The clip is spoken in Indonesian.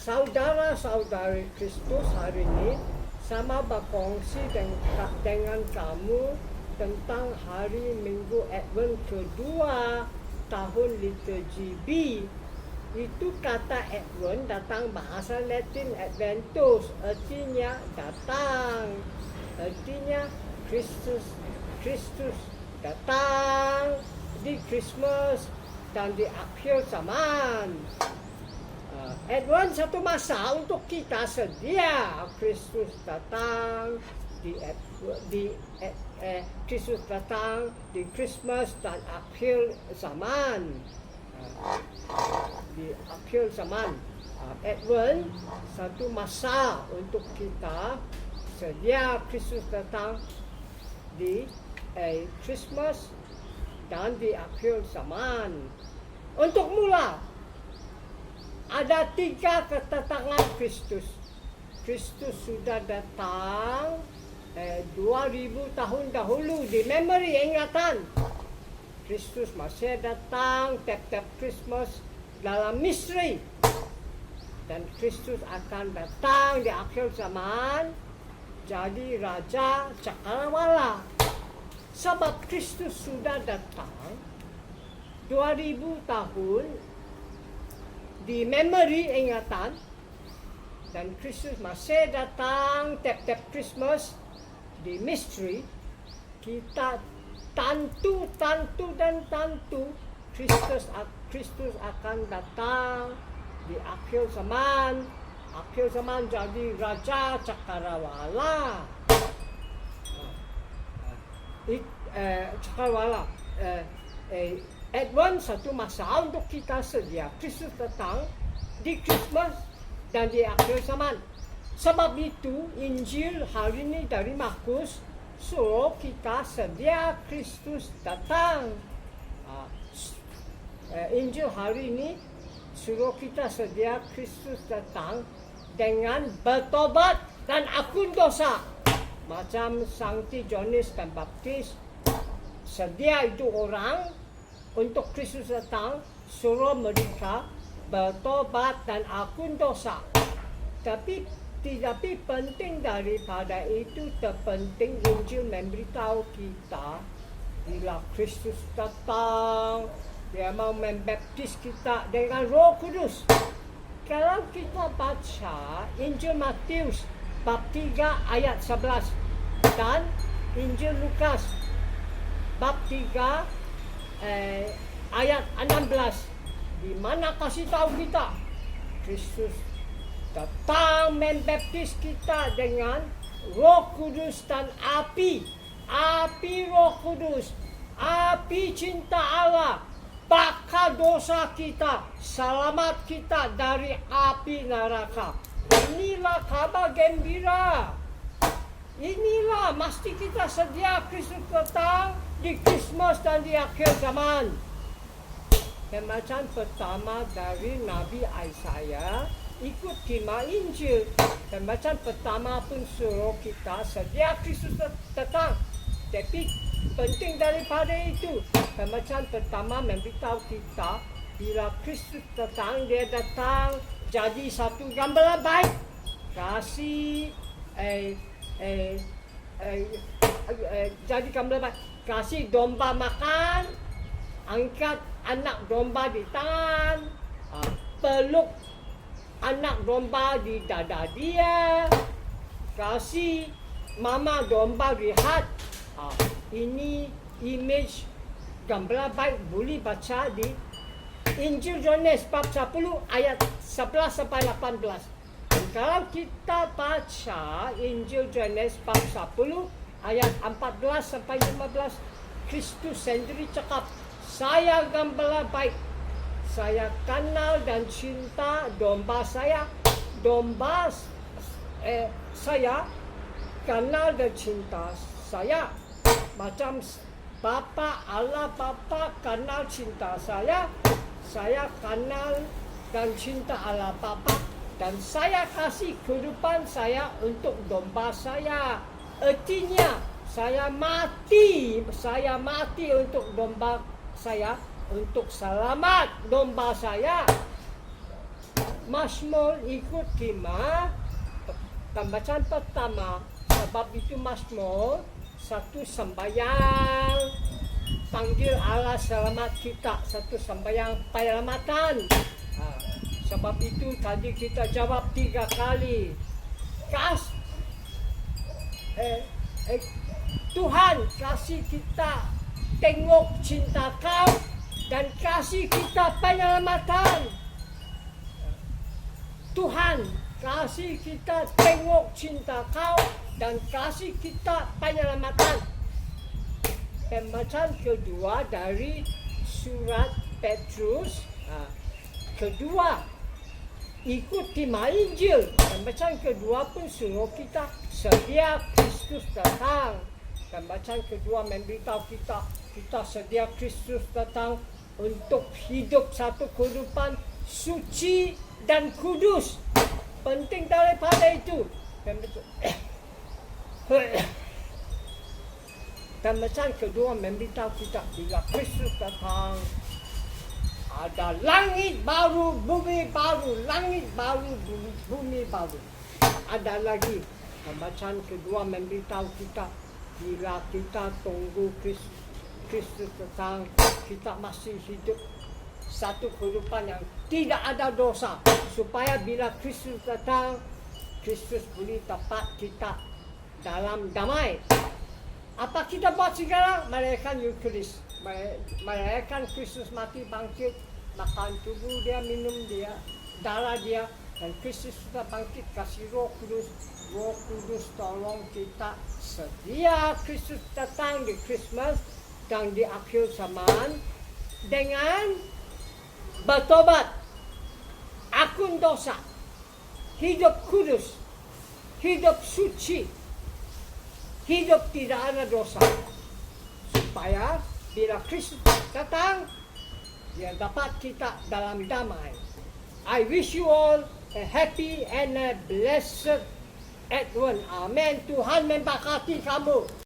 saudara-saudari Kristus hari ini sama berkongsi dengan kamu tentang hari Minggu Advent kedua tahun liturgi B. Itu kata Advent datang bahasa Latin Adventus, artinya datang, artinya Kristus datang di Christmas dan di akhir zaman. Advent satu masa untuk kita sedia Kristus datang Kristus datang di Christmas dan akhir zaman. Di akhir zaman, Advent satu masa untuk kita sedia Kristus datang di Christmas dan di akhir zaman. Untuk mula, ada 3 kedatangan Kristus. Kristus sudah datang 2000 tahun dahulu di memori ingatan. Kristus masih datang tiap-tiap Christmas dalam misteri. Dan Kristus akan datang di akhir zaman jadi Raja Cakrawala. Sebab Kristus sudah datang 2000 tahun di memori ingatan, dan Kristus masih datang tiap-tiap Christmas di misteri. Kita tentu Kristus akan datang di akhir zaman. Akhir zaman jadi Raja Cakrawala. Advent satu masa untuk kita sedia Kristus datang di Christmas dan di akhir zaman. Sebab itu Injil hari ini dari Markus suruh kita sedia Kristus datang. Injil hari ini suruh kita sedia Kristus datang dengan bertobat dan akun dosa. Macam Sankti Yohanes Pembaptis sedia itu orang untuk Kristus datang, suruh mereka bertobat dan akun dosa. Tapi penting daripada itu, terpenting Injil memberitahu kita bila Kristus datang, dia mau membaptis kita dengan Roh Kudus. Kalau kita baca Injil Matius bab 3 ayat 11 dan Injil Lukas bab 3 ayat 16, di mana kasih tahu kita Kristus datang membaptis kita dengan Roh Kudus dan api Roh Kudus, api cinta Allah, bakar dosa kita, selamat kita dari api neraka. Inilah kabar gembira. Inilah mesti kita sedia Kristus datang di Christmas dan di akhir zaman. Pembacaan pertama dari Nabi Isaiah ikut tema Injil. Pembacaan pertama pun suruh kita sedia Kristus datang. Tapi penting daripada itu, pembacaan pertama memberitahu kita bila Kristus datang, dia datang jadi satu gambaran baik. Kasih jadi gambaran baik. Kasih domba makan, angkat anak domba di tangan, peluk anak domba di dada dia, kasih mama domba lihat. Ini image gambaran baik boleh baca di Injil Yohanes bab 10 ayat 11 sampai 18. Dan kalau kita baca Injil Yohanes bab 10 ayat 14 sampai 15, Kristus sendiri cakap, saya gembala baik, saya kenal dan cinta domba saya. Domba saya kenal dan cinta saya. Macam Allah Bapa kenal cinta saya kenal dan cinta Allah Bapa, dan saya kasih kehidupan saya untuk domba saya. Artinya saya mati untuk domba saya, untuk selamat domba saya. Mazmur ikut tema pembacaan pertama. Sebab itu Mazmur satu sembahyang panggil Allah selamat kita, satu sembahyang penyelamatan. Sebab itu tadi kita jawab 3 kali. Tuhan kasih kita tengok cinta Kau dan kasih kita penyelamatan. Tuhan kasih kita tengok cinta Kau dan kasih kita penyelamatan. Pembacaan kedua dari surat Petrus kedua ikut tema Injil. Pembacaan kedua pun suruh kita sedia Kristus datang. Pembacaan kedua memberitahu kita sedia Kristus datang untuk hidup satu kehidupan suci dan kudus. Penting daripada itu. Pembacaan kedua memberitahu kita bila Kristus datang ada langit baru, bumi baru, langit baru, bumi baru. Ada lagi pembacaan kedua memberitahu kita bila kita tunggu Kristus datang, kita masih hidup satu kehidupan yang tidak ada dosa, supaya bila Kristus datang, Kristus boleh tempat kita dalam damai. Apa kita buat sekarang? Merayakan Eucharis, merayakan Kristus mati bangkit, makan tubuh dia, minum dia, darah dia, dan Kristus sudah bangkit, kasih Roh Kudus. Roh Kudus tolong kita sedia Kristus datang di Christmas dan di akhir zaman dengan bertobat, akun dosa, hidup kudus, hidup suci, hidup tidak ada dosa, supaya bila Kristus datang, dia dapat kita dalam damai. I wish you all a happy and a blessed Advent. Amen. Tuhan memberkati kamu.